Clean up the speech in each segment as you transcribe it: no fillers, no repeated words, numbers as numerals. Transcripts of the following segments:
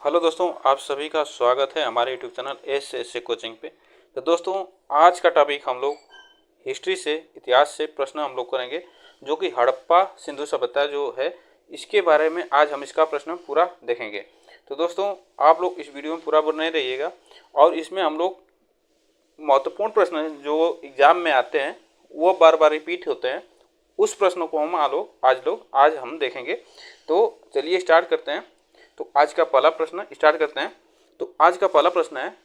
Hello दोस्तों, आप सभी का स्वागत है हमारे यूट्यूब चैनल एस कोचिंग पे। तो दोस्तों, आज का टॉपिक हम लोग हिस्ट्री से, इतिहास से प्रश्न हम लोग करेंगे, जो कि हड़प्पा सिंधु सभ्यता जो है इसके बारे में आज हम इसका प्रश्न पूरा देखेंगे। तो दोस्तों, आप लोग इस वीडियो में पूरा बने रहिएगा और इसमें हम लोग महत्वपूर्ण प्रश्न जो एग्जाम में आते हैं वो बार बार रिपीट होते हैं, उस प्रश्नों को हम आज हम देखेंगे। तो चलिए स्टार्ट करते हैं। तो आज का पहला प्रश्न स्टार्ट करते हैं। तो आज का पहला प्रश्न है,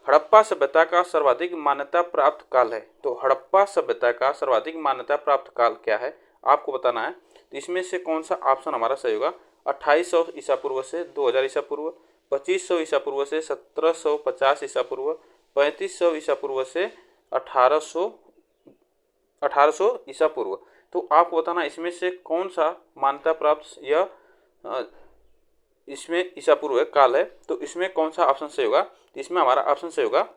हड़प्पा सभ्यता का सर्वाधिक मान्यता प्राप्त काल है। तो हड़प्पा सभ्यता का सर्वाधिक मान्यता प्राप्त काल क्या है, आपको बताना है। तो इसमें से कौन सा ऑप्शन हमारा सही होगा? 2800 ईसा पूर्व से 2000 ईसा पूर्व, 2500 ईसा पूर्व से 1750 ईसा पूर्व, 3500 ईसा पूर्व से 1800 ईसा पूर्व। तो आपको बताना इसमें से कौन सा मान्यता प्राप्त यह इसमें ईसा पूर्व काल है। तो इसमें कौन सा ऑप्शन सही होगा? इसमें हमारा ऑप्शन सही होगा,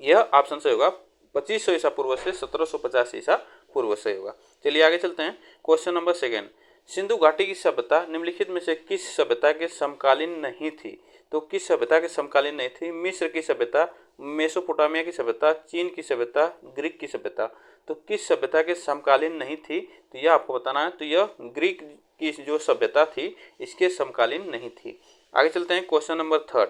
यह ऑप्शन सही होगा 2500 ईसा पूर्व से 1750 ईसा पूर्व सही होगा। चलिए आगे चलते हैं। क्वेश्चन नंबर सेकेंड, सिंधु घाटी की सभ्यता निम्नलिखित में से किस सभ्यता के समकालीन नहीं थी? तो किस सभ्यता के समकालीन नहीं थी? मिस्र की सभ्यता, मेसोपोटामिया की सभ्यता, चीन की सभ्यता, ग्रीक की सभ्यता। तो किस सभ्यता के समकालीन नहीं थी? तो यह आपको बताना है। तो यह ग्रीक की जो सभ्यता थी इसके समकालीन नहीं थी। आगे चलते हैं। क्वेश्चन नंबर थर्ड,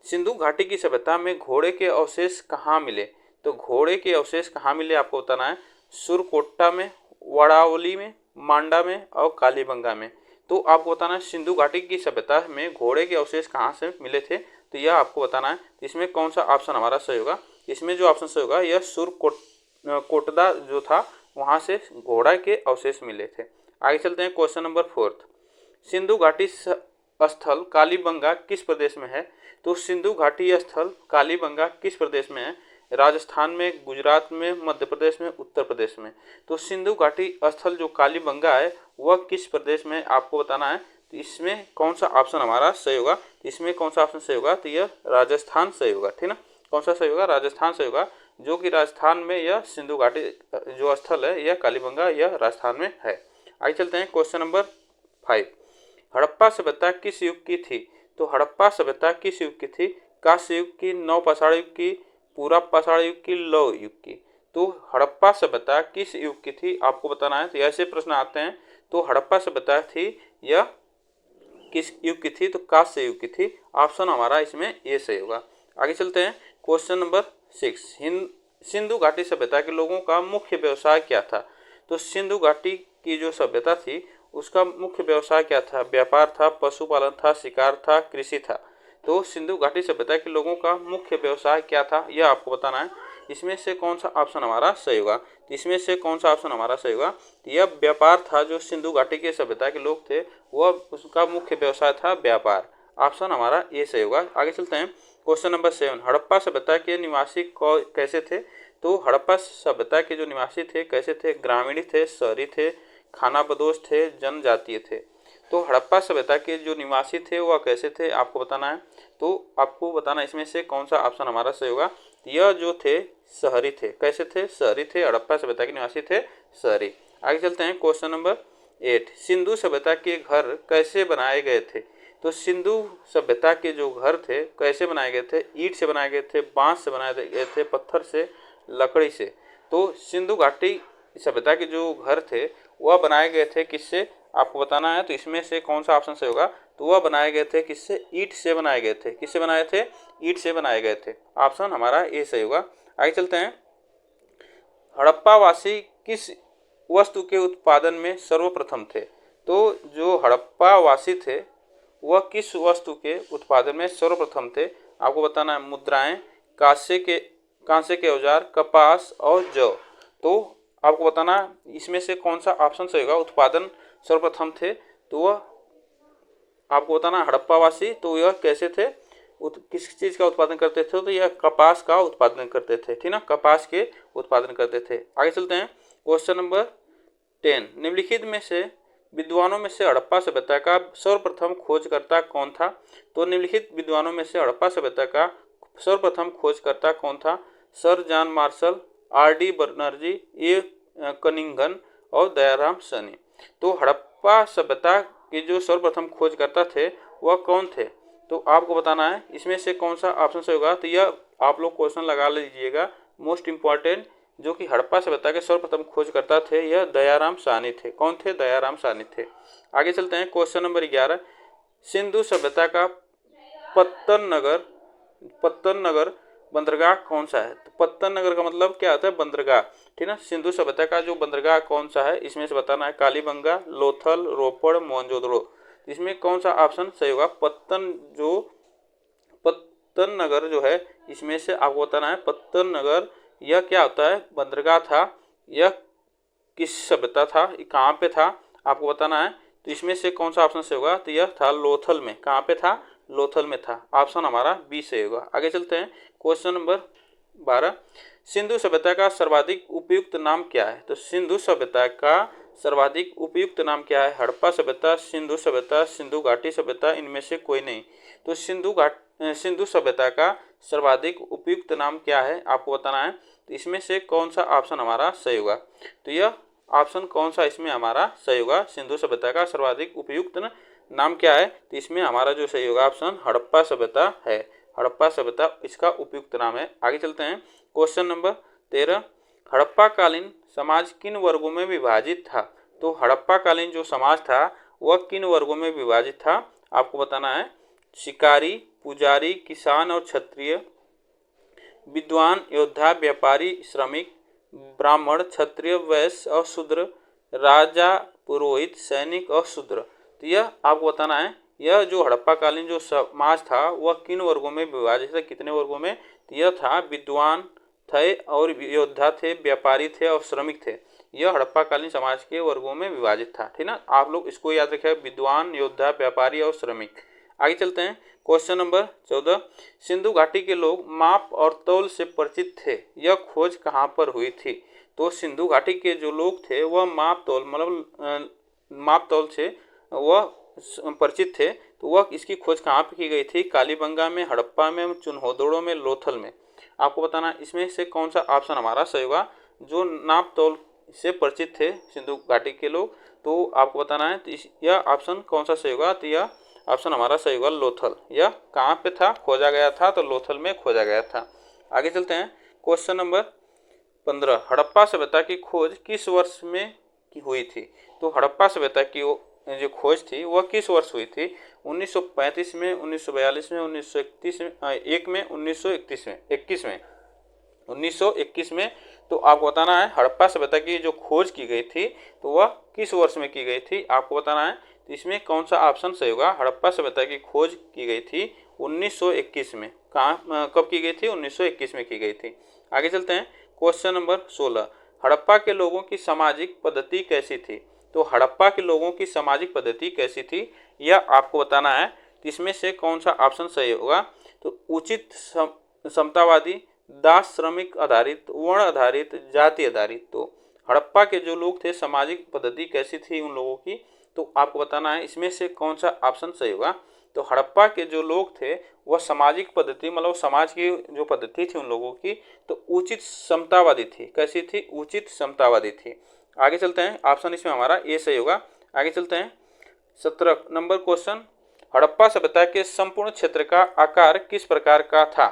सिंधु घाटी की सभ्यता में घोड़े के अवशेष कहाँ मिले? तो घोड़े के अवशेष कहाँ मिले आपको बताना है। सुरकोट्टा में, वड़ावली में, मांडा में और कालीबंगा में। तो आपको बताना है सिंधु घाटी की सभ्यता में घोड़े के अवशेष कहाँ से मिले थे। तो यह आपको बताना है। इसमें कौन सा ऑप्शन हमारा सही होगा? इसमें जो ऑप्शन सही होगा यह सुरकोटदा जो था वहाँ से घोड़ा के अवशेष मिले थे। आगे चलते हैं। क्वेश्चन नंबर फोर्थ, सिंधु घाटी स्थल कालीबंगा किस प्रदेश में है? तो सिंधु घाटी स्थल कालीबंगा किस प्रदेश में है? राजस्थान में, गुजरात में, मध्य प्रदेश में, उत्तर प्रदेश में। तो सिंधु घाटी स्थल जो कालीबंगा है वह किस प्रदेश में आपको बताना है। तो इसमें कौन सा ऑप्शन हमारा सही होगा? इसमें कौन सा ऑप्शन सही होगा? तो यह राजस्थान सही होगा, ठीक ना। कौन सा सही होगा? राजस्थान सही होगा, जो कि राजस्थान में यह सिंधु घाटी जो स्थल है यह कालीबंगा यह राजस्थान में है। आगे चलते हैं। क्वेश्चन नंबर 5, हड़प्पा सभ्यता किस युग की थी? तो हड़प्पा सभ्यता किस युग की थी? कांस्य युग की, नव पाषाण युग की, पूरा पाषाण युग की, लौह युग की। तो हड़प्पा सभ्यता किस युग की थी आपको बताना है। तो ऐसे प्रश्न आते हैं। तो हड़प्पा सभ्यता थी यह किस युग की थी? तो कांस्य युग की थी। ऑप्शन हमारा इसमें ए सही होगा। आगे चलते हैं। क्वेश्चन नंबर 6, सिंधु घाटी सभ्यता के लोगों का मुख्य व्यवसाय क्या था? तो सिंधु घाटी की जो सभ्यता थी उसका मुख्य व्यवसाय क्या था? व्यापार था, पशुपालन था, शिकार था, कृषि था। तो सिंधु घाटी सभ्यता के लोगों का मुख्य व्यवसाय क्या था यह आपको बताना है। इसमें से कौन सा ऑप्शन हमारा सही होगा? इसमें से कौन सा ऑप्शन हमारा सही होगा? यह व्यापार था। जो सिंधु घाटी के सभ्यता के लोग थे वह उसका मुख्य व्यवसाय था व्यापार। ऑप्शन हमारा ये सही होगा। आगे चलते हैं। क्वेश्चन नंबर 7, हड़प्पा सभ्यता के निवासी कैसे थे? तो हड़प्पा सभ्यता के जो निवासी थे कैसे थे? ग्रामीण थे, शहरी थे, खानाबदोश थे, जनजातीय थे। तो हड़प्पा सभ्यता के जो निवासी थे वह कैसे थे आपको बताना है। तो आपको बताना इसमें से कौन सा ऑप्शन हमारा सही होगा। यह जो थे शहरी थे। कैसे थे? शहरी थे। हड़प्पा सभ्यता के निवासी थे शहरी। आगे चलते हैं। क्वेश्चन नंबर 8, सिंधु सभ्यता के घर कैसे बनाए गए थे? तो सिंधु सभ्यता के जो घर थे कैसे बनाए गए थे? ईंट से बनाए गए थे, बांस से बनाए गए थे, पत्थर से, लकड़ी से। तो सिंधु घाटी सभ्यता के जो घर थे वह बनाए गए थे किससे आपको बताना है। तो इसमें से कौन सा ऑप्शन सही होगा? तो वह बनाए गए थे किससे? ईंट से बनाए गए थे। किससे बनाए थे? ईंट से बनाए गए थे। ऑप्शन हमारा ए सही होगा। आगे चलते हैं। हड़प्पा वासी किस वस्तु के उत्पादन में सर्वप्रथम थे? तो जो हड़प्पा वासी थे वह किस वस्तु के उत्पादन में सर्वप्रथम थे आपको बताना है। मुद्राएं, कांसे के औजार, कपास और जौ। तो आपको बताना इसमें से कौन सा ऑप्शन सही होगा। उत्पादन सर्वप्रथम थे तो वह आपको बताना हड़प्पावासी तो यह कैसे थे, किस चीज़ का उत्पादन करते थे? तो यह कपास का उत्पादन करते थे, ठीक ना, कपास के उत्पादन करते थे। आगे चलते हैं। क्वेश्चन नंबर 10, निम्नलिखित में से विद्वानों में से हड़प्पा सभ्यता का सर्वप्रथम खोजकर्ता कौन था? तो निम्नलिखित विद्वानों में से हड़प्पा सभ्यता का सर्वप्रथम खोजकर्ता कौन था? Sir John Marshall, R D. Banerjee, A. Cunningham और दयाराम सनी। तो हड़प्पा सभ्यता के जो सर्वप्रथम खोजकर्ता थे वह कौन थे? तो आपको बताना है इसमें से कौन सा ऑप्शन सही होगा। तो यह आप लोग क्वेश्चन लगा लीजिएगा, मोस्ट इंपॉर्टेंट, जो कि हड़प्पा सभ्यता के सर्वप्रथम खोजकर्ता थे यह दयाराम साहनी थे। कौन थे? दयाराम साहनी थे। आगे चलते हैं क्वेश्चन नंबर 11, सिंधु सभ्यता का पत्तन नगर बंदरगाह कौन सा है? तो पत्तन नगर का मतलब क्या होता है? बंदरगाह, ठीक है। सिंधु सभ्यता का जो बंदरगाह कौन सा है, इसमें से बताना है कालीबंगा, लोथल, रोपड़, मोहनजोदड़ो। इसमें कौन सा ऑप्शन सही होगा? पत्तन नगर जो है, इसमें से आपको बताना है पत्तन नगर यह क्या होता है? बंदरगाह था। यह किस सभ्यता था, कहाँ पे था, आपको बताना है। तो इसमें से कौन सा ऑप्शन सही होगा? तो यह था लोथल में। कहाँ पे था? लोथल में था। ऑप्शन हमारा बी सही होगा। आगे चलते हैं क्वेश्चन नंबर 12, सिंधु सभ्यता का सर्वाधिक उपयुक्त नाम क्या है? तो सिंधु सभ्यता का सर्वाधिक उपयुक्त नाम क्या है? हड़प्पा सभ्यता, सिंधु सभ्यता, सिंधु घाटी सभ्यता, इनमें से कोई नहीं। तो सिंधु सभ्यता का सर्वाधिक उपयुक्त नाम क्या है, आपको बताना है। तो इसमें से कौन सा ऑप्शन हमारा सही होगा? तो यह ऑप्शन कौन सा इसमें हमारा सही होगा? सिंधु सभ्यता का सर्वाधिक उपयुक्त नाम क्या है? तो इसमें हमारा जो सही होगा ऑप्शन हड़प्पा सभ्यता है। हड़प्पा सभ्यता इसका उपयुक्त नाम है। आगे चलते हैं क्वेश्चन नंबर 13, हड़प्पा कालीन समाज किन वर्गों में विभाजित था? तो हड़प्पा कालीन जो समाज था वह किन वर्गों में विभाजित था, आपको बताना है। शिकारी, पुजारी, किसान और क्षत्रिय, विद्वान, योद्धा, व्यापारी, श्रमिक, ब्राह्मण, क्षत्रिय, वैश्य और शूद्र, राजा, पुरोहित, सैनिक और शूद्र। तो यह आपको बताना है, यह जो हड़प्पा कालीन जो समाज था वह किन वर्गों में विभाजित था, कितने वर्गों में? तो यह था विद्वान थे और योद्धा थे, व्यापारी थे और श्रमिक थे। यह हड़प्पा कालीन समाज के वर्गों में विभाजित था, ठीक ना। आप लोग इसको याद रखें, विद्वान, योद्धा, व्यापारी और श्रमिक। आगे चलते हैं क्वेश्चन नंबर 14, सिंधु घाटी के लोग माप और तौल से परिचित थे, यह खोज कहाँ पर हुई थी? तो सिंधु घाटी के जो लोग थे वह माप तौल मतलब माप तौल से वह परिचित थे। तो वह इसकी खोज कहाँ पर की गई थी? कालीबंगा में, हड़प्पा में, चुनहोदड़ो में, लोथल में। आपको बताना इसमें से कौन सा ऑप्शन हमारा सही होगा। जो नाप तौल से परिचित थे सिंधु घाटी के लोग, तो आपको बताना है यह ऑप्शन कौन सा सही होगा। तो यह ऑप्शन हमारा सही होगा लोथल। यह कहाँ पे था खोजा गया था? तो लोथल में खोजा गया था। आगे चलते हैं क्वेश्चन नंबर 15, हड़प्पा सभ्यता की खोज किस वर्ष में हुई थी? तो हड़प्पा सभ्यता की जो खोज थी वह किस वर्ष हुई थी? 1935 में, 1942 में, 1931 में, 1921 में 1921 में। तो आपको बताना है हड़प्पा सभ्यता की जो खोज की गई थी तो वह किस वर्ष में की गई थी, आपको बताना है। तो इसमें कौन सा ऑप्शन सही होगा? हड़प्पा सभ्यता की खोज की गई थी 1921 में। कहाँ कब की गई थी? 1921 में की गई थी। आगे चलते हैं क्वेश्चन नंबर 16, हड़प्पा के लोगों की सामाजिक पद्धति कैसी थी? तो हड़प्पा के लोगों की सामाजिक पद्धति कैसी थी यह आपको बताना है। तो इसमें से कौन सा ऑप्शन सही होगा? तो उचित, समतावादी, दास श्रमिक आधारित, वर्ण आधारित, जाति आधारित। तो हड़प्पा के जो लोग थे सामाजिक पद्धति कैसी थी उन लोगों की, तो आपको बताना है इसमें से कौन सा ऑप्शन सही होगा। तो हड़प्पा के जो लोग थे वह सामाजिक पद्धति मतलब समाज की जो पद्धति थी उन लोगों की तो उचित समतावादी थी। कैसी थी? उचित समतावादी थी। आगे चलते हैं, ऑप्शन इसमें हमारा ए सही होगा। आगे चलते हैं 17 नंबर क्वेश्चन, हड़प्पा सभ्यता के संपूर्ण क्षेत्र का आकार किस प्रकार का था?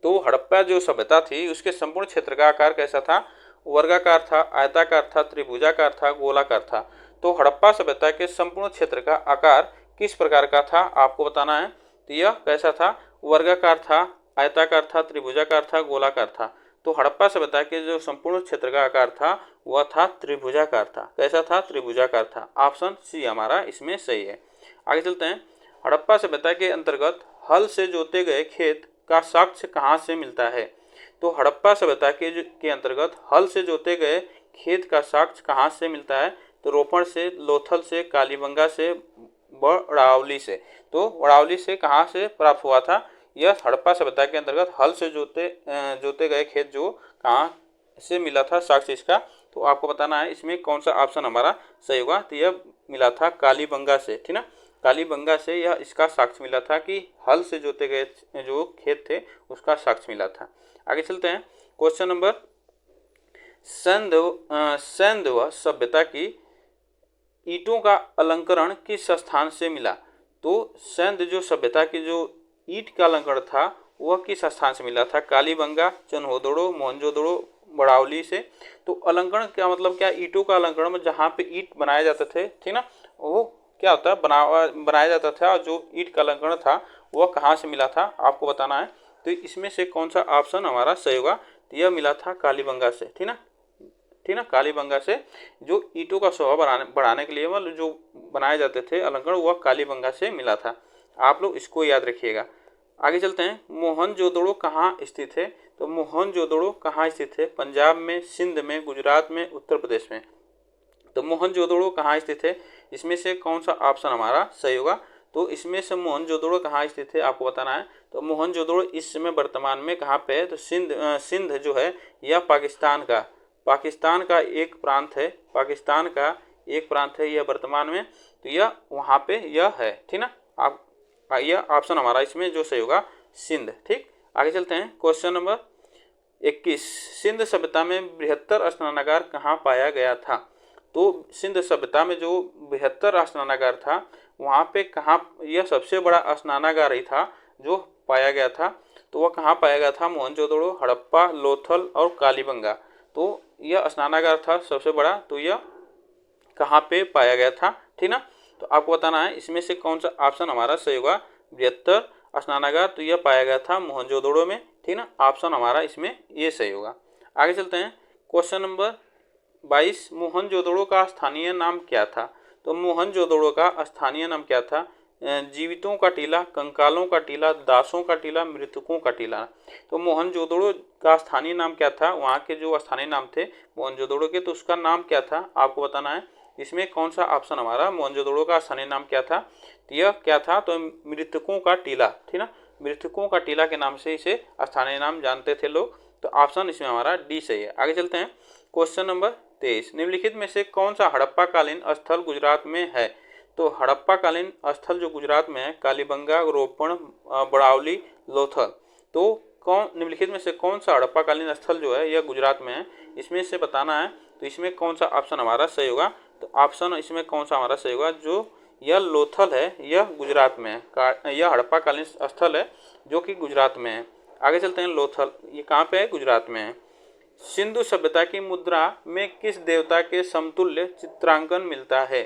तो हड़प्पा जो सभ्यता थी उसके संपूर्ण क्षेत्र का आकार कैसा था? वर्गाकार था, आयताकार था, त्रिभुजाकार था, गोलाकार था। तो हड़प्पा सभ्यता के संपूर्ण क्षेत्र का आकार किस प्रकार का था, आपको बताना है। तो यह कैसा था? वर्गाकार था, आयताकार था, त्रिभुजाकार था, गोलाकार था। तो हड़प्पा सभ्यता के जो संपूर्ण क्षेत्र का आकार था वह था त्रिभुजाकार था। कैसा था? त्रिभुजाकार था। ऑप्शन सी हमारा इसमें सही है। आगे चलते हैं, हड़प्पा सभ्यता के अंतर्गत हल से जोते गए खेत का साक्ष्य कहाँ से मिलता है? तो हड़प्पा सभ्यता के अंतर्गत हल से जोते गए खेत का साक्ष्य कहाँ से मिलता है? तो रोपड़ से, लोथल से, कालीबंगा से, वड़ावली से। तो वड़ावली से कहाँ से प्राप्त हुआ था? यह हड़प्पा सभ्यता के अंतर्गत हल से जोते गए खेत जो कहाँ से मिला था साक्ष्य इसका, तो आपको बताना है इसमें कौन सा ऑप्शन हमारा सही होगा। तो यह मिला था कालीबंगा से, ठीक ना। कालीबंगा से यह इसका साक्ष्य मिला था कि हल से जोते गए जो खेत थे उसका साक्ष्य मिला था। आगे चलते हैं क्वेश्चन नंबर, सैंधव सभ्यता की ईंटों का अलंकरण किस स्थान से मिला? तो सिंध जो सभ्यता की जो ईंट का अलंकरण था वह किस स्थान से मिला था? कालीबंगा, चनहोदड़ो, मोहनजोदड़ो, बड़ावली से। तो अलंकरण क्या मतलब क्या? ईंटों का अलंकरण में जहाँ पे ईंट बनाए जाते थे, ठीक ना, वो क्या होता है, बनाया जाता था। और जो ईंट का अलंकरण था वह कहाँ से मिला था आपको बताना है। तो इसमें से कौन सा ऑप्शन हमारा सही होगा? तो यह मिला था कालीबंगा से, ठीक ना, ठीक ना, कालीबंगा से। जो ईंटों का स्वभाव बढ़ाने के लिए मतलब जो बनाए जाते थे अलंकरण वह कालीबंगा से मिला था। आप लोग इसको याद रखिएगा। आगे चलते हैं। मोहनजोदड़ो कहाँ स्थित है? तो मोहनजोदड़ो कहाँ स्थित है? पंजाब में, सिंध में, गुजरात में, उत्तर प्रदेश में। तो मोहनजोदड़ो कहाँ स्थित है? इसमें से कौन सा ऑप्शन हमारा सही होगा? तो इसमें से मोहनजोदड़ो कहाँ स्थित है आपको बताना है। तो मोहनजोदड़ो इस समय वर्तमान में कहाँ पे है? तो सिंध जो है यह पाकिस्तान का एक प्रांत है। पाकिस्तान का एक प्रांत है यह वर्तमान में। तो यह वहाँ पे यह है, ठीक ना। आप यह ऑप्शन हमारा इसमें जो सही होगा सिंध, ठीक। आगे चलते हैं। Question number 21। सिंध सभ्यता में बृहत्तर स्नानागार कहाँ पाया गया था? तो सिंध सभ्यता में जो बृहत्तर स्नानागार था वहाँ पे कहाँ, यह सबसे बड़ा स्नानागार ही था जो पाया गया था। तो वह कहाँ पाया गया था? मोहनजोदड़ो, हड़प्पा, लोथल और कालीबंगा। तो यह स्नानागार था सबसे बड़ा। तो यह कहाँ पे पाया गया था, ठीक ना। तो आपको बताना है इसमें से कौन सा ऑप्शन हमारा सही होगा। बृहत्तर स्नानागार, तो यह पाया गया था मोहनजोदड़ो में, ठीक ना। ऑप्शन हमारा इसमें ये सही होगा। आगे चलते हैं। Question number 22। मोहनजोदड़ो का स्थानीय नाम क्या था? तो मोहनजोदड़ो का स्थानीय नाम क्या था? जीवितों का टीला, कंकालों का टीला, दासों का टीला, मृतकों का टीला। तो मोहनजोदड़ो का स्थानीय नाम क्या था? वहाँ के जो स्थानीय नाम थे मोहनजोदड़ो के, तो उसका नाम क्या था आपको बताना है। इसमें कौन सा ऑप्शन हमारा? मोहनजोदड़ो का स्थानीय नाम क्या था? तो यह क्या था? तो मृतकों का टीला, ठीक ना। मृतकों का टीला के नाम से इसे स्थानीय नाम जानते थे लोग। तो ऑप्शन इसमें हमारा डी सही है। आगे चलते हैं। Question number 23। निम्नलिखित में से कौन सा हड़प्पा कालीन स्थल गुजरात में है? तो हड़प्पा कालीन स्थल जो गुजरात में है, कालीबंगा, रोपण, बड़ावली, लोथल। तो कौन निम्नलिखित में से कौन सा हड़प्पा कालीन स्थल जो है यह गुजरात में है? इसमें से बताना है। तो इसमें कौन सा ऑप्शन हमारा सही होगा? तो ऑप्शन इसमें कौन सा हमारा सही होगा? जो यह लोथल है यह गुजरात में है। यह हड़प्पा कालीन स्थल है जो कि गुजरात में है। आगे चलते हैं। लोथल ये कहाँ पे है? गुजरात में है। सिंधु सभ्यता की मुद्रा में किस देवता के समतुल्य चित्रांकन मिलता है?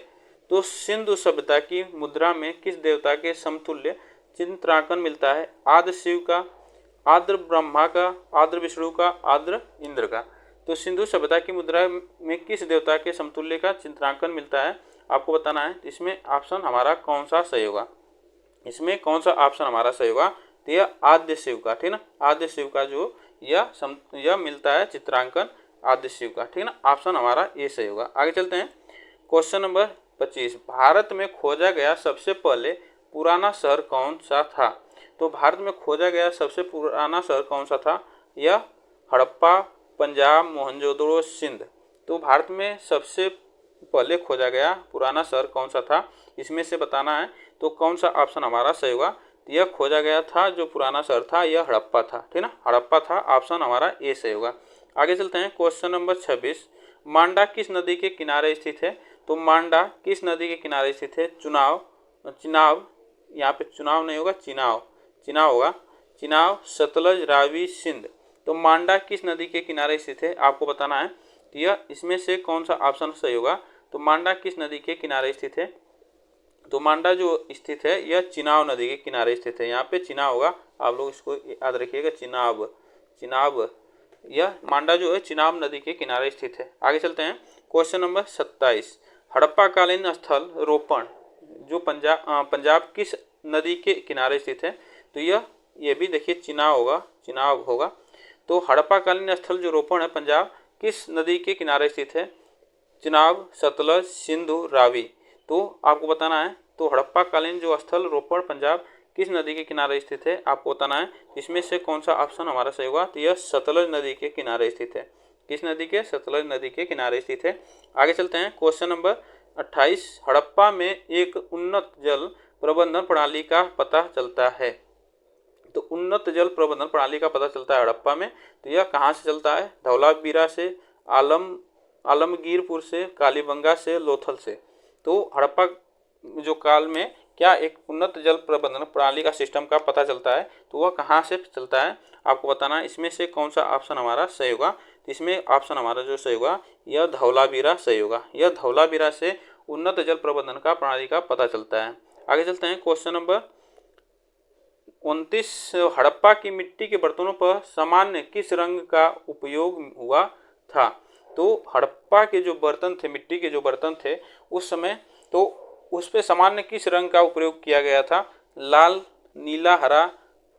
तो सिंधु सभ्यता की मुद्रा में किस देवता के समतुल्य चित्रांकन मिलता है? आद्य शिव का, आद्र ब्रह्मा का, आद्र विष्णु का, आद्र इंद्र का। तो सिंधु सभ्यता की मुद्रा में किस देवता के समतुल्य का चित्रांकन मिलता है आपको बताना है। इसमें ऑप्शन हमारा कौन सा सही होगा? इसमें कौन सा ऑप्शन हमारा सही होगा? तो यह आद्य शिव का, ठीक ना। आद्य शिव का जो यह मिलता है चित्रांकन आद्य शिव का, ठीक ना। ऑप्शन हमारा ये सही होगा। आगे चलते हैं। Question number 25। भारत में खोजा गया सबसे पहले पुराना शहर कौन सा था? तो भारत में खोजा गया सबसे पुराना शहर कौन सा था? यह हड़प्पा, पंजाब, मोहनजोदड़ो, सिंध। तो भारत में सबसे पहले खोजा गया पुराना शहर कौन सा था? इसमें से बताना है। तो कौन सा ऑप्शन हमारा सही होगा? यह खोजा गया था जो पुराना शहर था यह हड़प्पा था, ठीक ना, हड़प्पा था। ऑप्शन हमारा ए सही होगा। आगे चलते हैं। Question number 26। मांडा किस नदी के किनारे स्थित है? तो मांडा किस नदी के किनारे स्थित है? चिनाब, यहाँ पे चुनाव नहीं होगा, चिनाव होगा। चिनाब, सतलज, रावी, सिंध। तो मांडा किस नदी के किनारे स्थित है आपको बताना है। तो यह इसमें से कौन सा ऑप्शन सही होगा? तो मांडा किस नदी के किनारे स्थित है? तो मांडा जो स्थित है यह चिनाब नदी के किनारे स्थित है। यहाँ पे चिनाब होगा, आप लोग इसको याद रखिएगा। चिनाब यह मांडा जो है चिनाब नदी के किनारे स्थित है। आगे चलते हैं। Question number 27। हड़प्पा कालीन स्थल रोपण जो पंजाब किस नदी के किनारे स्थित है? तो यह भी देखिए चिनाब होगा। तो हड़प्पा कालीन स्थल जो रोपण है पंजाब किस नदी के किनारे स्थित है? चिनाब, सतलज, सिंधु, रावी। तो आपको बताना है। तो हड़प्पा कालीन जो स्थल रोपण पंजाब किस नदी के किनारे स्थित है आपको बताना है। इसमें से कौन सा ऑप्शन हमारा सही होगा? तो यह सतलज नदी के किनारे स्थित है। किस नदी के? सतलज नदी के किनारे स्थित है। आगे चलते हैं। Question number 28। हड़प्पा में एक उन्नत जल प्रबंधन प्रणाली का पता चलता है। तो उन्नत जल प्रबंधन प्रणाली का पता चलता है हड़प्पा में। तो यह कहाँ से चलता है? धौलावीरा से, आलमगीरपुर से, कालीबंगा से, लोथल से। तो हड़प्पा जो काल में क्या एक उन्नत जल प्रबंधन प्रणाली का सिस्टम का पता चलता है, तो वह कहाँ से चलता है, आपको बताना है। इसमें से कौन सा ऑप्शन हमारा सही होगा, तो इसमें ऑप्शन हमारा जो सही होगा यह धौलावीरा सही होगा। यह धौलावीरा से उन्नत जल प्रबंधन का प्रणाली का पता चलता है। आगे चलते हैं, क्वेश्चन नंबर 29, हड़प्पा की मिट्टी के बर्तनों पर सामान्य किस रंग का उपयोग हुआ था। तो हड़प्पा के जो बर्तन थे, मिट्टी के जो बर्तन थे उस समय, तो उस पे सामान्य किस रंग का उपयोग किया गया था, लाल, नीला, हरा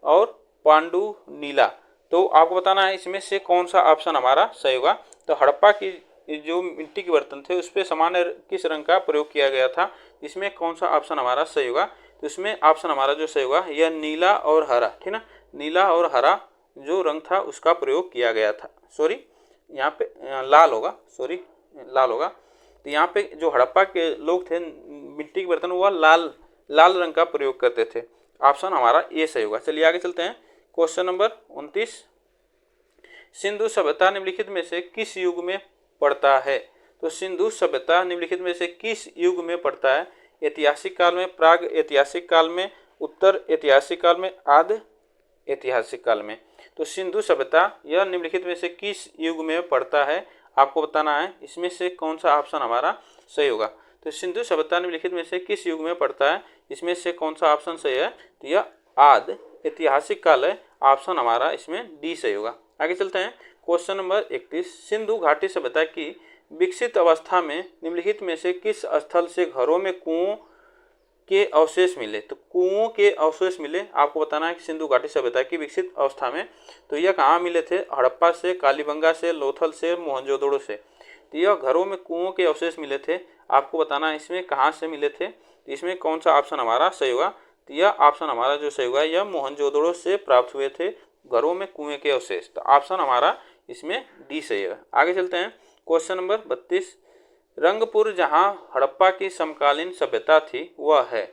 और पांडु नीला। तो आपको बताना है इसमें से कौन सा ऑप्शन हमारा सही होगा। तो हड़प्पा की जो मिट्टी के बर्तन थे उस पे सामान्य किस रंग का प्रयोग किया गया था, इसमें कौन सा ऑप्शन हमारा सही होगा, तो इसमें ऑप्शन हमारा जो सही होगा यह नीला और हरा, ठीक ना, नीला और हरा जो रंग था उसका प्रयोग किया गया था। सॉरी यहाँ पे लाल होगा, सॉरी लाल होगा। तो यहाँ पे जो हड़प्पा के लोग थे मिट्टी के बर्तन वह लाल रंग का प्रयोग करते थे। ऑप्शन हमारा ये सही होगा। चलिए आगे चलते हैं, क्वेश्चन नंबर 29, सिंधु सभ्यता निम्नलिखित में से किस युग में पड़ता है। तो सिंधु सभ्यता निम्नलिखित में से किस युग में पड़ता है, ऐतिहासिक काल में, प्राग ऐतिहासिक काल में, उत्तर ऐतिहासिक काल में, आद्य ऐतिहासिक काल में। तो सिंधु सभ्यता यह निम्नलिखित में से किस युग में पड़ता है, आपको बताना है इसमें से कौन सा ऑप्शन हमारा सही होगा। तो सिंधु सभ्यता निम्नलिखित में से किस युग में पड़ता है, इसमें से कौन सा ऑप्शन सही है, तो यह आद्य ऐतिहासिक काल है। ऑप्शन हमारा इसमें डी सही होगा। आगे चलते हैं, क्वेश्चन नंबर 31, सिंधु घाटी सभ्यता की विकसित अवस्था में निम्नलिखित में से किस स्थल से घरों में कुओं के अवशेष मिले। तो कुओं के अवशेष मिले, आपको बताना है कि सिंधु घाटी सभ्यता की विकसित अवस्था में, तो यह कहाँ मिले थे, हड़प्पा से, कालीबंगा से, लोथल से, मोहनजोदड़ो से। तो यह घरों में कुओं के अवशेष मिले थे, आपको बताना है इसमें कहाँ से मिले थे, तो इसमें कौन सा ऑप्शन हमारा सही होगा। तो यह ऑप्शन हमारा जो सही होगा यह मोहनजोदड़ो से प्राप्त हुए थे घरों में कुएं के अवशेष। तो ऑप्शन हमारा इसमें डी सही है। आगे चलते हैं, क्वेश्चन नंबर 32, रंगपुर जहां हड़प्पा की समकालीन सभ्यता थी वह है।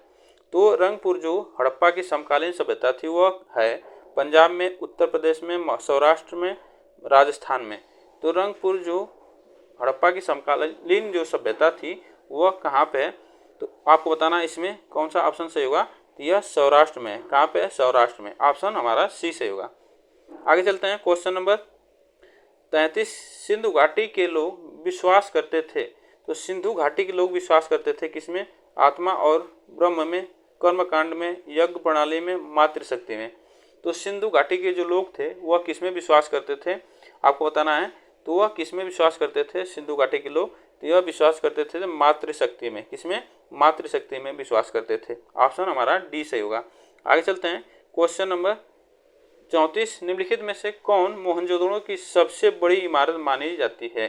तो रंगपुर जो हड़प्पा की समकालीन सभ्यता थी वह है पंजाब में, उत्तर प्रदेश में, सौराष्ट्र में, राजस्थान में। तो रंगपुर जो हड़प्पा की समकालीन जो सभ्यता थी वह कहाँ पे है, तो आपको बताना इसमें कौन सा ऑप्शन सही होगा, तो यह सौराष्ट्र में है। कहाँ पे है, सौराष्ट्र में। ऑप्शन हमारा सी सही होगा। आगे चलते हैं, क्वेश्चन नंबर 33, सिंधु घाटी के लोग विश्वास करते थे। तो सिंधु घाटी के लोग विश्वास करते थे किसमें, आत्मा और ब्रह्म में, कर्मकांड में, यज्ञ प्रणाली में, मातृशक्ति में। तो सिंधु घाटी के जो लोग थे वह किसमें विश्वास करते थे, आपको बताना है। तो वह किसमें विश्वास करते थे सिंधु घाटी के लोग, तो यह विश्वास करते थे मातृशक्ति में। किसमें, मातृशक्ति में विश्वास करते थे। ऑप्शन हमारा डी सही होगा। आगे चलते हैं, क्वेश्चन नंबर 34, निम्नलिखित में से कौन मोहनजोदड़ो की सबसे बड़ी इमारत मानी जाती है।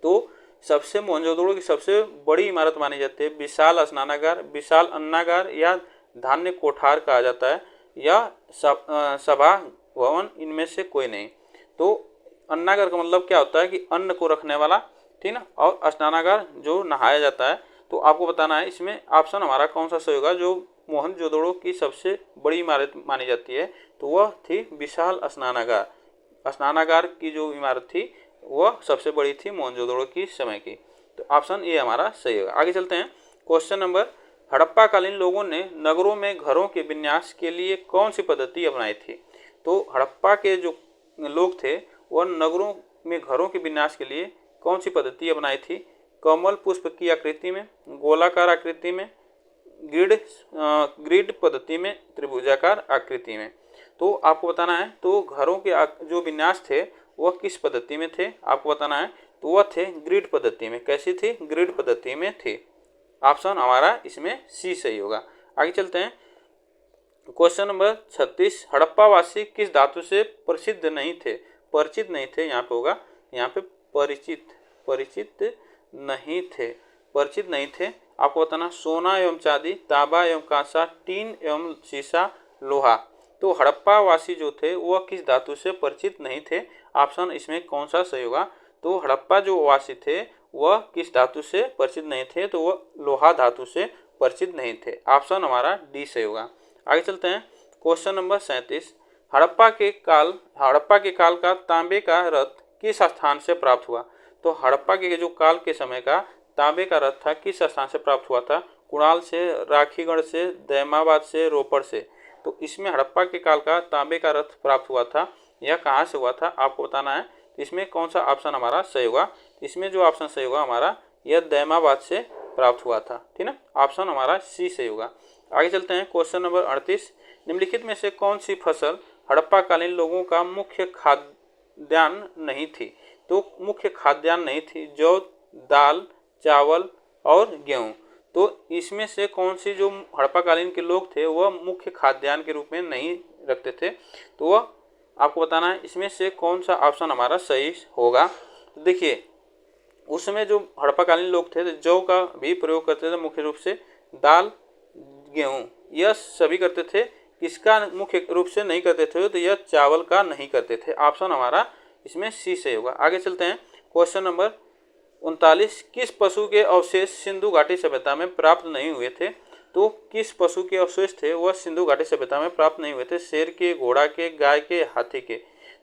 तो सबसे मोहनजोदड़ो की सबसे बड़ी इमारत मानी जाती है विशाल स्नानागार, विशाल अन्नागार या धान्य कोठार कहा जाता है, या सभा भवन, इनमें से कोई नहीं। तो अन्नागार का मतलब क्या होता है कि अन्न को रखने वाला, ठीक ना, और स्नानागार जो नहाया जाता है। तो आपको बताना है इसमें ऑप्शन हमारा कौन सा सही होगा। जो मोहनजोदड़ो की सबसे बड़ी इमारत मानी जाती है तो वह थी विशाल स्नानागार। स्नानागार की जो इमारत थी वह सबसे बड़ी थी मोहनजोदड़ो की समय की। तो ऑप्शन ए हमारा सही होगा। आगे चलते हैं, क्वेश्चन नंबर, हड़प्पा कालीन लोगों ने नगरों में घरों के विन्यास के लिए कौन सी पद्धति अपनाई थी। तो हड़प्पा के जो लोग थे वह नगरों में घरों के विन्यास के लिए कौन सी पद्धति अपनाई थी, कमल पुष्प की आकृति में, गोलाकार आकृति में, ग्रिड पद्धति में, त्रिभुजाकार आकृति में। तो आपको बताना है तो घरों के जो विन्यास थे वह किस पद्धति में थे, आपको बताना है। तो वह थे ग्रिड पद्धति में। कैसी थी, ग्रिड पद्धति में थे। ऑप्शन हमारा इसमें सी सही होगा। आगे चलते हैं, क्वेश्चन नंबर 36, हड़प्पा वासी किस धातु से परिचित नहीं थे। परिचित नहीं थे यहाँ पे होगा, यहाँ पे परिचित नहीं थे, परिचित नहीं थे। आपको बताना सोना एवं चांदी, तांबा एवं कांसा, टीन एवं शीशा, लोहा। तो हड़प्पा वासी जो थे वह किस धातु से परिचित नहीं थे, ऑप्शन इसमें कौन सा सही होगा। तो हड़प्पा जो वासी थे वह किस धातु से परिचित नहीं थे, तो वह लोहा धातु से परिचित नहीं थे। ऑप्शन हमारा डी सही होगा। आगे चलते हैं, क्वेश्चन नंबर 37, हड़प्पा के काल का तांबे का रथ किस स्थान से प्राप्त हुआ। तो हड़प्पा के जो काल के समय का तांबे का रथ था किस स्थान से प्राप्त हुआ था, कुणाल से, राखीगढ़ से, दैमाबाद से, रोपड़ से। तो इसमें हड़प्पा के काल का तांबे का रथ प्राप्त हुआ था, यह कहाँ से हुआ था आपको बताना है। इसमें कौन सा ऑप्शन हमारा सही होगा? इसमें जो ऑप्शन सही होगा हमारा, यह दैमाबाद से प्राप्त हुआ था, ठीक ना। ऑप्शन हमारा सी सही होगा। आगे चलते हैं क्वेश्चन नंबर 38। निम्नलिखित में से कौन सी फसल हड़प्पा कालीन लोगों का मुख्य खाद्यान्न नहीं थी? तो मुख्य खाद्यान्न नहीं थी जौ, दाल, चावल और गेहूं। तो इसमें से कौन सी जो हड़प्पा कालीन के लोग थे वह मुख्य खाद्यान्न के रूप में नहीं रखते थे? तो वह आपको बताना है इसमें से कौन सा ऑप्शन हमारा सही होगा। तो देखिए, उस समय जो हड़प्पा कालीन लोग थे जौ का भी प्रयोग करते थे मुख्य रूप से, दाल, गेहूं यह सभी करते थे। किसका मुख्य रूप से नहीं करते थे? तो यह चावल का नहीं करते थे। ऑप्शन हमारा इसमें सी सही होगा। आगे चलते हैं क्वेश्चन नंबर 39। किस पशु के अवशेष सिंधु घाटी सभ्यता में प्राप्त नहीं हुए थे? तो किस पशु के अवशेष थे वह सिंधु घाटी सभ्यता में प्राप्त नहीं हुए थे? शेर के, घोड़ा के, गाय के, हाथी के।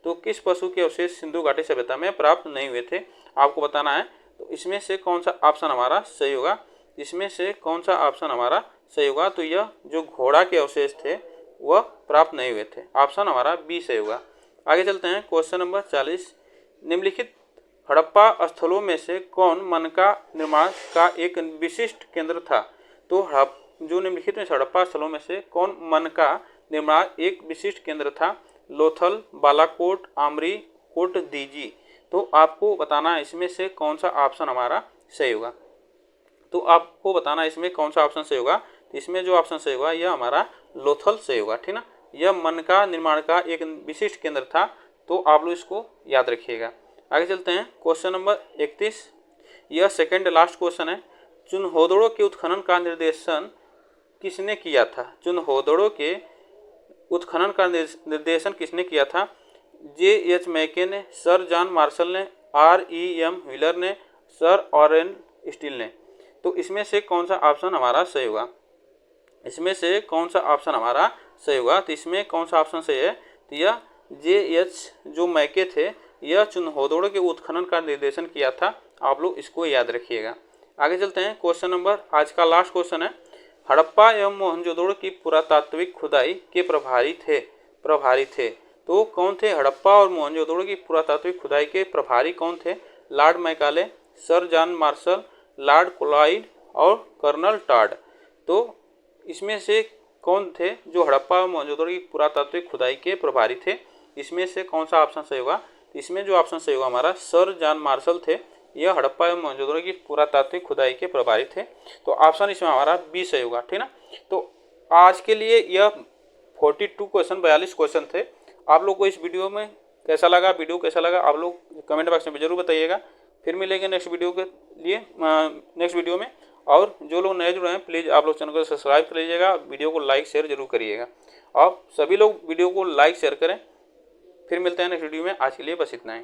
तो किस पशु के अवशेष सिंधु घाटी सभ्यता में प्राप्त नहीं हुए थे आपको बताना है। तो इसमें से कौन सा ऑप्शन हमारा सही होगा? इसमें से कौन सा ऑप्शन हमारा सही होगा? तो यह जो घोड़ा के अवशेष थे वह प्राप्त नहीं हुए थे। ऑप्शन हमारा बी सही होगा। आगे चलते हैं क्वेश्चन नंबर 40। निम्नलिखित हड़प्पा स्थलों में से कौन मनका निर्माण का एक विशिष्ट केंद्र था? तो जो निम्नलिखित में हड़प्पा स्थलों में से कौन मनका निर्माण एक विशिष्ट केंद्र था? लोथल, बालाकोट, आमरी, कोट दीजी। तो आपको बताना है इसमें से कौन सा ऑप्शन हमारा सही होगा। तो आपको बताना इसमें कौन सा ऑप्शन सही होगा। इसमें जो ऑप्शन सही होगा यह हमारा लोथल सही होगा, ठीक ना। यह मनका निर्माण का एक विशिष्ट केंद्र था, तो आप लोग इसको याद रखिएगा। आगे चलते हैं क्वेश्चन नंबर 31। यह सेकंड लास्ट क्वेश्चन है। चुनहोदड़ों के उत्खनन का निर्देशन किसने किया था? चुनहोदड़ों के उत्खनन का निर्देशन किसने किया था? J.H. मैके ने, सर जॉन मार्शल ने, R.E.M. व्हीलर ने, सर ऑरेन स्टील ने। तो इसमें से कौन सा ऑप्शन हमारा सही होगा? इसमें से कौन सा ऑप्शन हमारा सही होगा? तो इसमें कौन सा ऑप्शन सही है? तो यह J.H. जो मैके थे यह चुनहोदड़ों के उत्खनन का निर्देशन किया था। आप लोग इसको याद रखिएगा। आगे चलते हैं क्वेश्चन नंबर, आज का लास्ट क्वेश्चन है। हड़प्पा एवं मोहनजोदड़ो की पुरातात्विक खुदाई के प्रभारी थे। तो कौन थे? हड़प्पा और मोहनजोदड़ो की पुरातात्विक खुदाई के प्रभारी कौन थे? Lord Macaulay, sir John martial, Lord Clyde और कर्नल टॉड। तो इसमें से कौन थे जो हड़प्पा और मोहनजोदड़ो की पुरातात्विक खुदाई के प्रभारी थे? इसमें से कौन सा ऑप्शन सही होगा? इसमें जो ऑप्शन सही होगा हमारा, सर जॉन मार्शल थे। यह हड़प्पा एवं मोहनजोदड़ो की पुरातात्विक खुदाई के प्रभारी थे। तो ऑप्शन इसमें हमारा बी सही होगा, ठीक ना। तो आज के लिए यह 42 क्वेश्चन 42 क्वेश्चन थे। आप लोग को इस वीडियो में कैसा लगा, वीडियो कैसा लगा, आप लोग कमेंट बॉक्स में जरूर बताइएगा। फिर मिलेंगे नेक्स्ट वीडियो के लिए नेक्स्ट वीडियो में। और जो लोग नए जुड़े हैं प्लीज़ आप लोग चैनल को सब्सक्राइब कर लीजिएगा, वीडियो को लाइक शेयर जरूर करिएगा। और सभी लोग वीडियो को लाइक शेयर करें। फिर मिलते हैं नेक्स्ट वीडियो में। आज के लिए बस इतना ही।